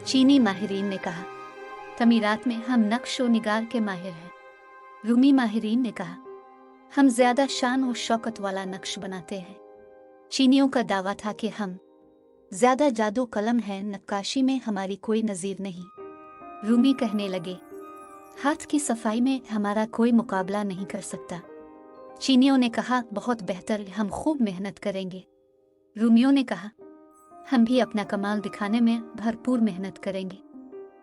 चीनी माहिरीन ने कहा। तमीरात में हम नक्श व निगार के माहिर हैं। रूमी माहिरीन ने कहा, हम ज्यादा शान और शौकत वाला नक्श बनाते हैं। चीनियों का दावा था कि हम ज्यादा जादू कलम है, नक्काशी में हमारी कोई नज़ीर नहीं। रूमी कहने लगे, हाथ की सफाई में हमारा कोई मुकाबला नहीं कर सकता। चीनियों ने कहा, बहुत बेहतर, हम खूब मेहनत करेंगे। रूमियों ने कहा, हम भी अपना कमाल दिखाने में भरपूर मेहनत करेंगे।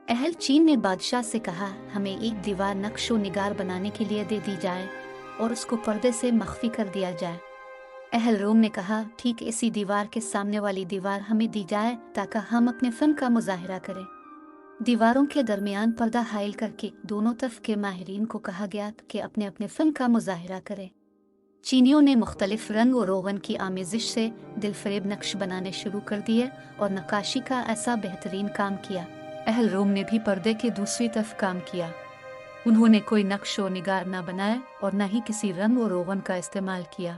अहल चीन ने बादशाह से कहा, हमें एक दीवार नक्शो निगार बनाने के लिए दे दी जाए और उसको पर्दे से मख्फी कर दिया जाए। अहल रोम ने कहा, ठीक इसी दीवार के सामने वाली दीवार हमें दी जाए ताकि हम अपने फ़न का मुजाहिरा करें। दीवारों के दरमियान पर्दा हाइल करके दोनों तरफ के माहिरीन को कहा गया कि अपने अपने फ़न का मुजाहिरा करें। चीनियों ने मुख्तलिफ रंग और रोगन की आमेजिश से दिलफरेब नक्श बनाने शुरू कर दिए और नक्काशी का ऐसा बेहतरीन काम किया। अहल रोम ने भी पर्दे के दूसरी तरफ काम किया। उन्होंने कोई नक्श व निगार न बनाए और न ही किसी रंग और रोगन का इस्तेमाल किया।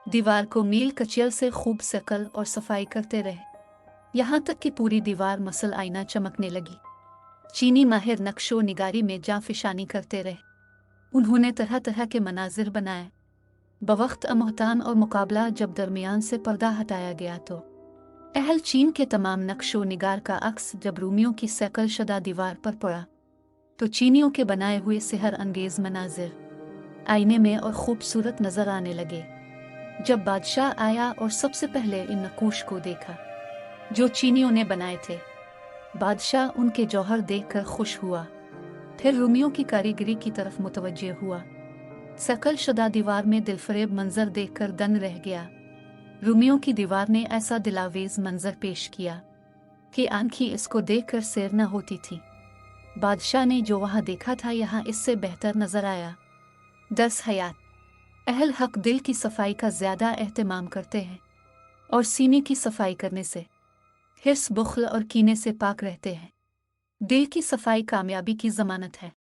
दीवार को मील कचियल से खूब शकल और सफाई करते रहे, यहाँ तक कि पूरी दीवार मसल आईना चमकने लगी। चीनी माहिर नक्शो निगारी में जांफिशानी करते रहे। उन्होंने तरह तरह के मनाजिर बनाए। बवक्त अमहतान और मुकाबला जब दरमियान से पर्दा हटाया गया तो अहल चीन के तमाम नक्शो निगार का अक्स जब रूमियों की शकल शदा दीवार पर पड़ा तो चीनियों के बनाए हुए सेहर अंगेज मनाजिर आईने में और खूबसूरत नजर आने लगे। जब बादशाह आया और सबसे पहले इन नक्कूश को देखा जो चीनियों ने बनाए थे, बादशाह उनके जौहर देखकर खुश हुआ। फिर रूमियों की कारीगरी की तरफ मुतवज्जे हुआ। शकल शुदा दीवार में दिलफरेब मंजर देखकर दंग रह गया। रूमियों की दीवार ने ऐसा दिलावेज मंजर पेश किया कि आंखें इसको देखकर सैर न होती थी। बादशाह ने जो वहाँ देखा था यहाँ इससे बेहतर नजर आया। 10 हयात अहल हक दिल की सफाई का ज्यादा एहतमाम करते हैं और सीने की सफाई करने से, हिर्स, बुख्ल और कीने से पाक रहते हैं। दिल की सफाई कामयाबी की जमानत है।